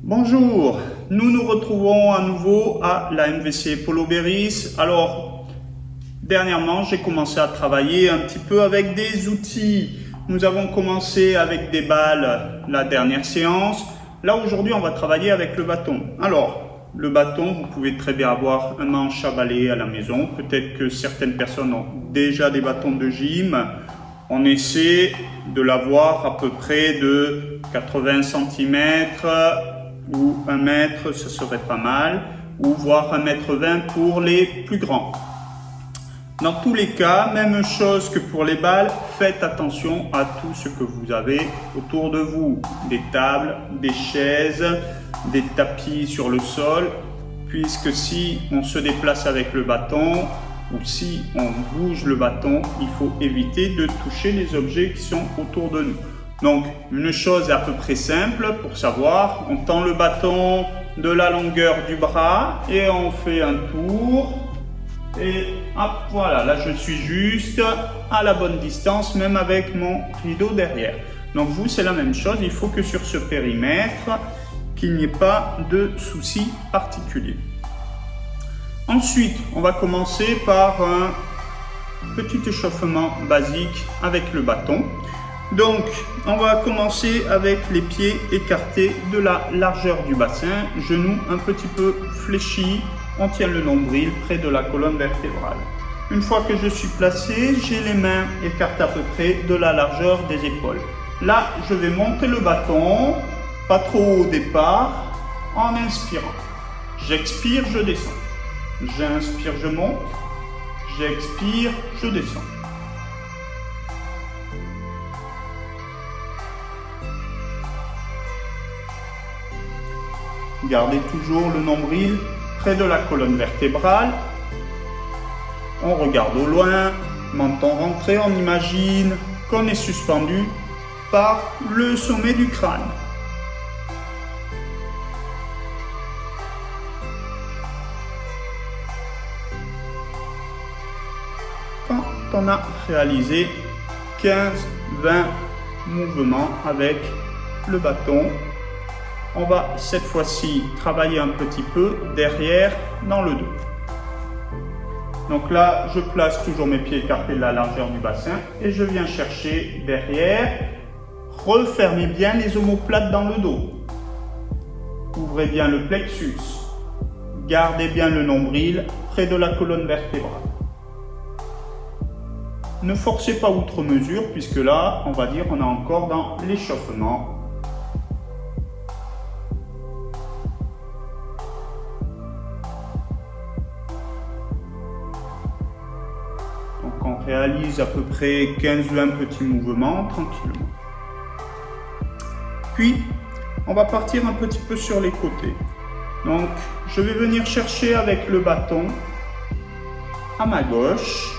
Bonjour, nous nous retrouvons à nouveau à la MVC Polo Berris. Alors, dernièrement, j'ai commencé à travailler un petit peu avec des outils. Nous avons commencé avec des balles la dernière séance. Là, aujourd'hui, on va travailler avec le bâton. Alors, le bâton, vous pouvez très bien avoir un manche à balai à la maison. Peut-être que certaines personnes ont déjà des bâtons de gym. On essaie de l'avoir à peu près de 80 cm ou 1 mètre, ce serait pas mal, ou voire 1,20 m pour les plus grands. Dans tous les cas, même chose que pour les balles, faites attention à tout ce que vous avez autour de vous. Des tables, des chaises, des tapis sur le sol, puisque si on se déplace avec le bâton, ou si on bouge le bâton, il faut éviter de toucher les objets qui sont autour de nous. Donc, une chose à peu près simple pour savoir, on tend le bâton de la longueur du bras et on fait un tour. Et hop, voilà, là je suis juste à la bonne distance, même avec mon rideau derrière. Donc vous, c'est la même chose, il faut que sur ce périmètre, qu'il n'y ait pas de soucis particuliers. Ensuite, on va commencer par un petit échauffement basique avec le bâton. Donc, on va commencer avec les pieds écartés de la largeur du bassin, genoux un petit peu fléchis, on tient le nombril près de la colonne vertébrale. Une fois que je suis placé, j'ai les mains écartées à peu près de la largeur des épaules. Là, je vais monter le bâton, pas trop haut au départ, en inspirant. J'expire, je descends. J'inspire, je monte. J'expire, je descends. Gardez toujours le nombril près de la colonne vertébrale. On regarde au loin, menton rentré, on imagine qu'on est suspendu par le sommet du crâne. Quand on a réalisé 15-20 mouvements avec le bâton, on va cette fois-ci travailler un petit peu derrière dans le dos. Donc là, je place toujours mes pieds écartés de la largeur du bassin et je viens chercher derrière. Refermez bien les omoplates dans le dos. Ouvrez bien le plexus. Gardez bien le nombril près de la colonne vertébrale. Ne forcez pas outre mesure puisque là, on va dire, on est encore dans l'échauffement. On réalise à peu près 15-20 petits mouvements tranquillement. Puis, on va partir un petit peu sur les côtés. Donc, je vais venir chercher avec le bâton à ma gauche.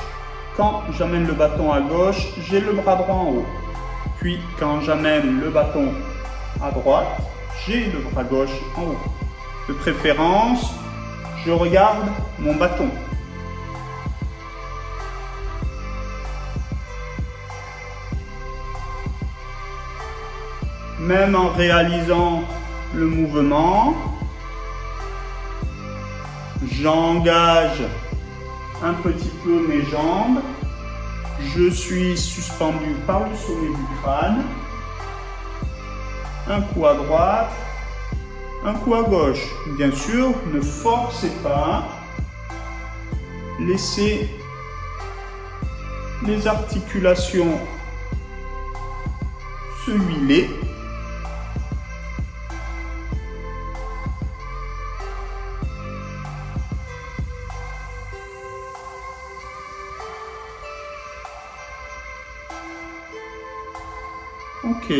Quand j'amène le bâton à gauche, j'ai le bras droit en haut. Puis, quand j'amène le bâton à droite, j'ai le bras gauche en haut. De préférence, je regarde mon bâton. Même en réalisant le mouvement, j'engage un petit peu mes jambes. Je suis suspendu par le sommet du crâne. Un coup à droite, un coup à gauche. Bien sûr, ne forcez pas. Laissez les articulations se huiler. Ok,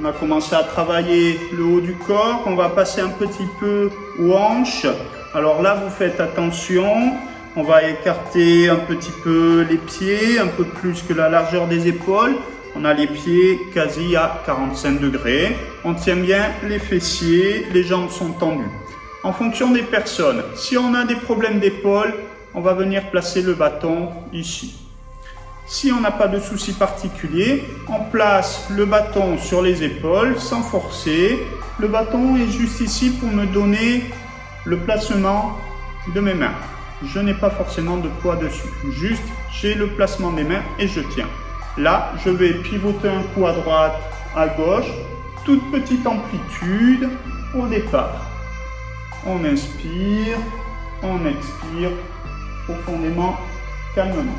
on a commencé à travailler le haut du corps, on va passer un petit peu aux hanches. Alors là, vous faites attention, on va écarter un petit peu les pieds, un peu plus que la largeur des épaules. On a les pieds quasi à 45 degrés. On tient bien les fessiers, les jambes sont tendues. En fonction des personnes, si on a des problèmes d'épaule, on va venir placer le bâton ici. Si on n'a pas de souci particulier, on place le bâton sur les épaules sans forcer le bâton est juste ici pour me donner le placement de mes mains. Je n'ai pas forcément de poids dessus. Juste, j'ai le placement des mains et je tiens. Là, je vais pivoter un coup à droite, à gauche. Toute petite amplitude au départ. On inspire, on expire profondément, calmement.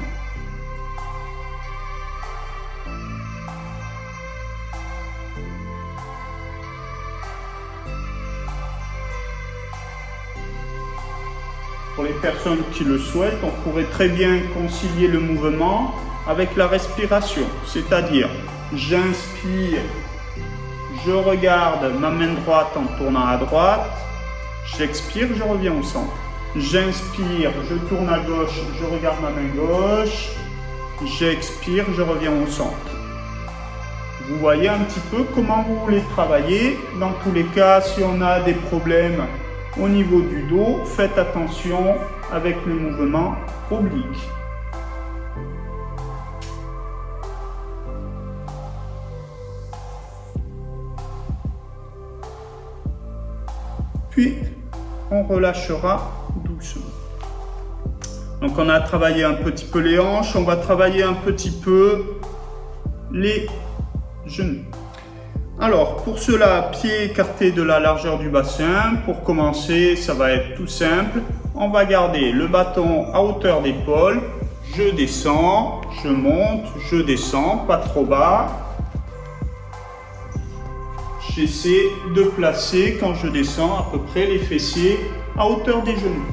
Pour les personnes qui le souhaitent, on pourrait très bien concilier le mouvement avec la respiration, c'est-à-dire j'inspire, je regarde ma main droite en tournant à droite, j'expire, je reviens au centre. J'inspire, je tourne à gauche, je regarde ma main gauche, j'expire, je reviens au centre. Vous voyez un petit peu comment vous voulez travailler. Dans tous les cas, si on a des problèmes au niveau du dos, faites attention avec le mouvement oblique. Puis, on relâchera doucement. Donc, on a travaillé un petit peu les hanches, on va travailler un petit peu les genoux. Alors, pour cela, pieds écartés de la largeur du bassin. Pour commencer, ça va être tout simple. On va garder le bâton à hauteur d'épaule. Je descends, je monte, je descends, pas trop bas. J'essaie de placer, quand je descends, à peu près les fessiers à hauteur des genoux.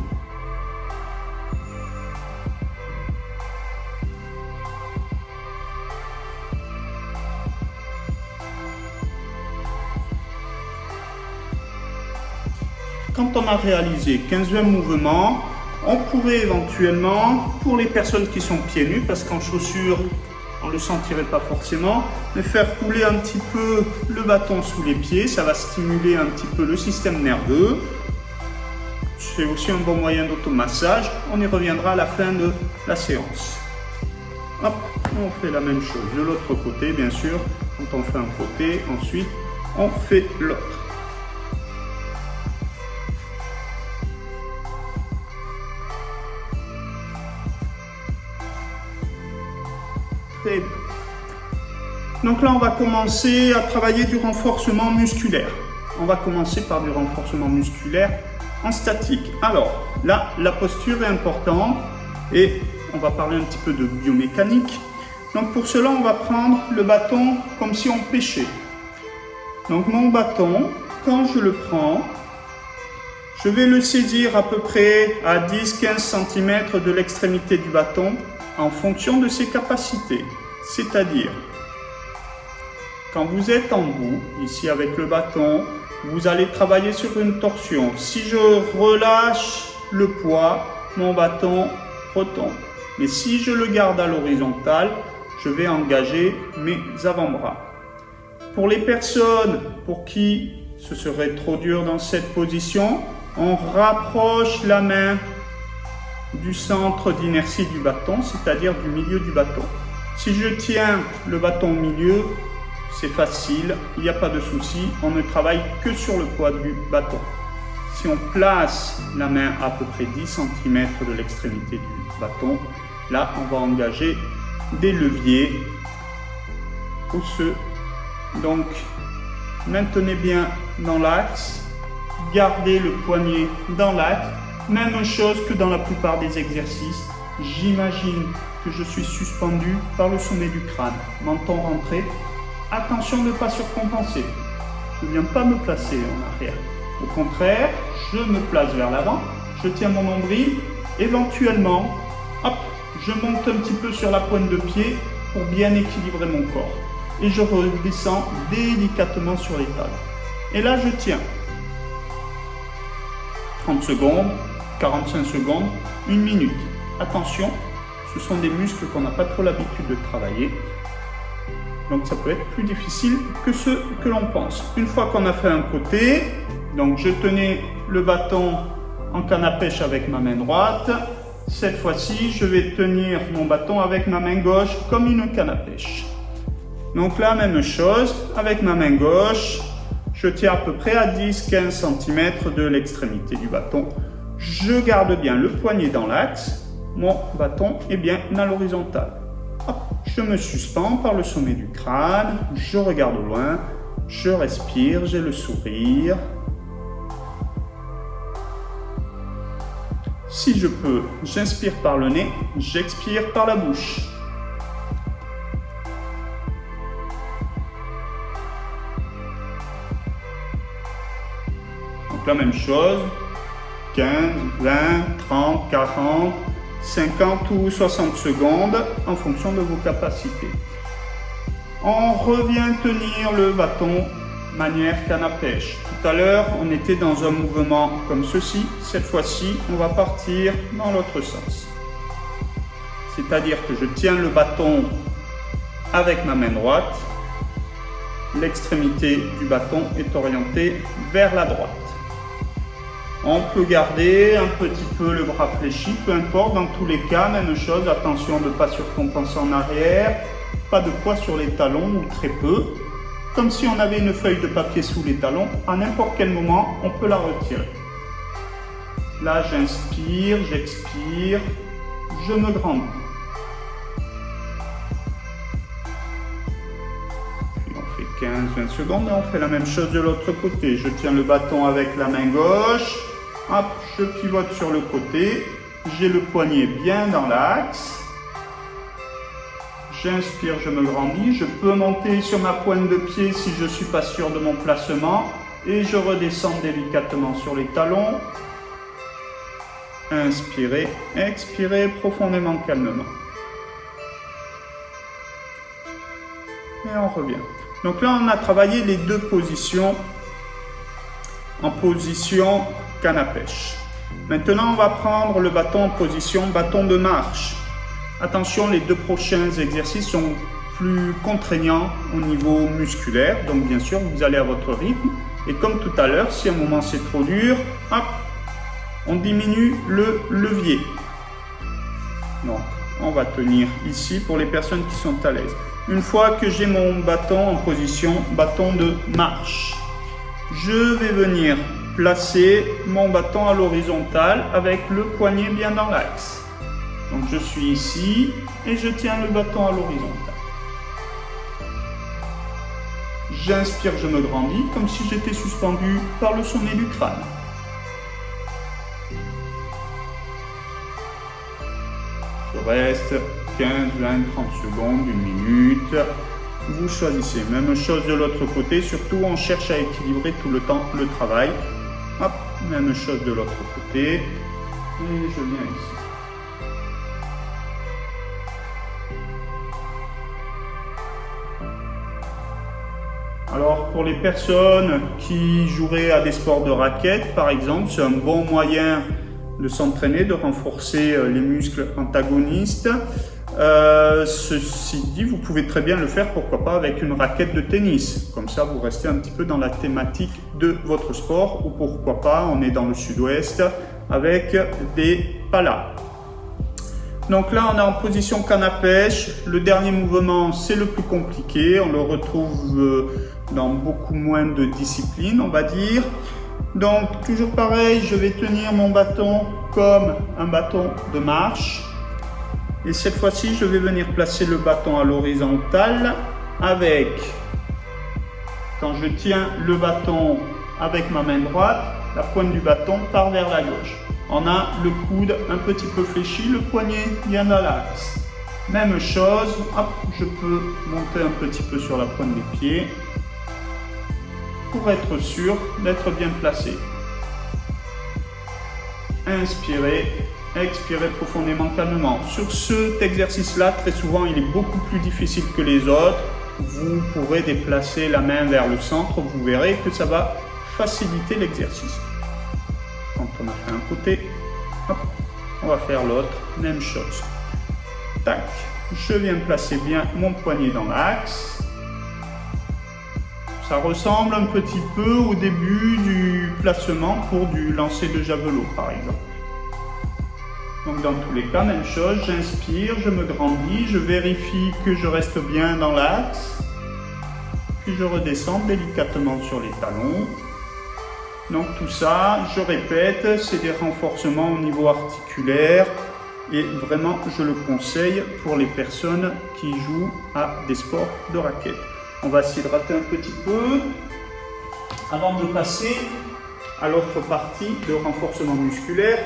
Quand on a réalisé 15e mouvement, on pourrait éventuellement, pour les personnes qui sont pieds nus, parce qu'en chaussures, on ne le sentirait pas forcément, mais faire couler un petit peu le bâton sous les pieds, ça va stimuler un petit peu le système nerveux. C'est aussi un bon moyen d'automassage. On y reviendra à la fin de la séance. Hop, on fait la même chose de l'autre côté, bien sûr. Quand on fait un côté, ensuite, on fait l'autre. Donc là, on va commencer à travailler du renforcement musculaire. On va commencer par du renforcement musculaire en statique. Alors là, la posture est importante et on va parler un petit peu de biomécanique. Donc pour cela, on va prendre le bâton comme si on pêchait. Donc mon bâton, quand je le prends, je vais le saisir à peu près à 10-15 cm de l'extrémité du bâton en fonction de ses capacités. C'est-à-dire, quand vous êtes en bout, ici avec le bâton, vous allez travailler sur une torsion. Si je relâche le poids, mon bâton retombe. Mais si je le garde à l'horizontale, je vais engager mes avant-bras. Pour les personnes pour qui ce serait trop dur dans cette position, on rapproche la main du centre d'inertie du bâton, c'est-à-dire du milieu du bâton. Si je tiens le bâton au milieu, c'est facile, il n'y a pas de souci, on ne travaille que sur le poids du bâton. Si on place la main à peu près 10 cm de l'extrémité du bâton, là on va engager des leviers osseux. Donc maintenez bien dans l'axe, gardez le poignet dans l'axe. Même chose que dans la plupart des exercices, j'imagine que je suis suspendu par le sommet du crâne, menton rentré. Attention de ne pas surcompenser. Je ne viens pas me placer en arrière. Au contraire, je me place vers l'avant, je tiens mon nombril, éventuellement, hop, je monte un petit peu sur la pointe de pied pour bien équilibrer mon corps. Et je redescends délicatement sur les talons. Et là, je tiens 30 secondes, 45 secondes, 1 minute. Attention, ce sont des muscles qu'on n'a pas trop l'habitude de travailler. Donc ça peut être plus difficile que ce que l'on pense. Une fois qu'on a fait un côté, donc je tenais le bâton en canne à pêche avec ma main droite. Cette fois-ci, je vais tenir mon bâton avec ma main gauche comme une canne à pêche. Donc là, même chose, avec ma main gauche, Je tiens à peu près à 10-15 cm de l'extrémité du bâton. Je garde bien le poignet dans l'axe. Mon bâton est bien à l'horizontale. Je me suspends par le sommet du crâne. Je regarde au loin. Je respire, j'ai le sourire. Si je peux, j'inspire par le nez, j'expire par la bouche. Donc la même chose, 15, 20, 30, 40, 50 ou 60 secondes en fonction de vos capacités. On revient tenir le bâton manière canne à pêche. Tout à l'heure, on était dans un mouvement comme ceci. Cette fois-ci, on va partir dans l'autre sens. C'est-à-dire que je tiens le bâton avec ma main droite. L'extrémité du bâton est orientée vers la droite. On peut garder un petit peu le bras fléchi, peu importe, dans tous les cas, même chose, attention de ne pas surcompenser en arrière, pas de poids sur les talons ou très peu. Comme si on avait une feuille de papier sous les talons, à n'importe quel moment, on peut la retirer. Là, j'inspire, j'expire, je me grandis. Puis on fait 15-20 secondes et on fait la même chose de l'autre côté. Je tiens le bâton avec la main gauche, hop, je pivote sur le côté, j'ai le poignet bien dans l'axe. J'inspire, je me grandis, je peux monter sur ma pointe de pied si je ne suis pas sûr de mon placement et je redescends délicatement sur les talons. Inspirez, expirez profondément, calmement. Et on revient. Donc là, on a travaillé les deux positions en position canne à pêche. Maintenant, on va prendre le bâton en position bâton de marche. Attention, les deux prochains exercices sont plus contraignants au niveau musculaire. Donc bien sûr, vous allez à votre rythme. Et comme tout à l'heure, si à un moment c'est trop dur, hop, on diminue le levier. Donc, on va tenir ici pour les personnes qui sont à l'aise. Une fois que j'ai mon bâton en position bâton de marche, je vais venir placer mon bâton à l'horizontale avec le poignet bien dans l'axe. Donc je suis ici et je tiens le bâton à l'horizontale. J'inspire, je me grandis comme si j'étais suspendu par le sommet du crâne. Je reste 15, 20, 30 secondes, 1 minute. Vous choisissez. Même chose de l'autre côté. Surtout, on cherche à équilibrer tout le temps le travail. Hop, même chose de l'autre côté. Et je viens ici. Alors, pour les personnes qui joueraient à des sports de raquettes, par exemple, c'est un bon moyen de s'entraîner, de renforcer les muscles antagonistes. Ceci dit, vous pouvez très bien le faire, pourquoi pas, avec une raquette de tennis. Comme ça, vous restez un petit peu dans la thématique de votre sport. Ou pourquoi pas, on est dans le sud-ouest, avec des palas. Donc là, on est en position canne à pêche. Le dernier mouvement, c'est le plus compliqué. On le retrouve dans beaucoup moins de disciplines, on va dire. Donc, toujours pareil, je vais tenir mon bâton comme un bâton de marche. Et cette fois-ci, je vais venir placer le bâton à l'horizontale avec, quand je tiens le bâton avec ma main droite, la pointe du bâton part vers la gauche. On a le coude un petit peu fléchi, le poignet bien dans l'axe. Même chose, hop, je peux monter un petit peu sur la pointe des pieds pour être sûr d'être bien placé. Inspirez, expirez profondément, calmement. Sur cet exercice-là, très souvent, il est beaucoup plus difficile que les autres. Vous pourrez déplacer la main vers le centre, vous verrez que ça va faciliter l'exercice. Quand on a fait un côté, hop, on va faire l'autre, même chose. Tac, je viens placer bien mon poignet dans l'axe. Ça ressemble un petit peu au début du placement pour du lancer de javelot, par exemple. Donc dans tous les cas, même chose, j'inspire, je me grandis, je vérifie que je reste bien dans l'axe. puis je redescends délicatement sur les talons. Donc tout ça, je répète, c'est des renforcements au niveau articulaire et vraiment je le conseille pour les personnes qui jouent à des sports de raquettes. On va s'hydrater un petit peu avant de passer à l'autre partie de renforcement musculaire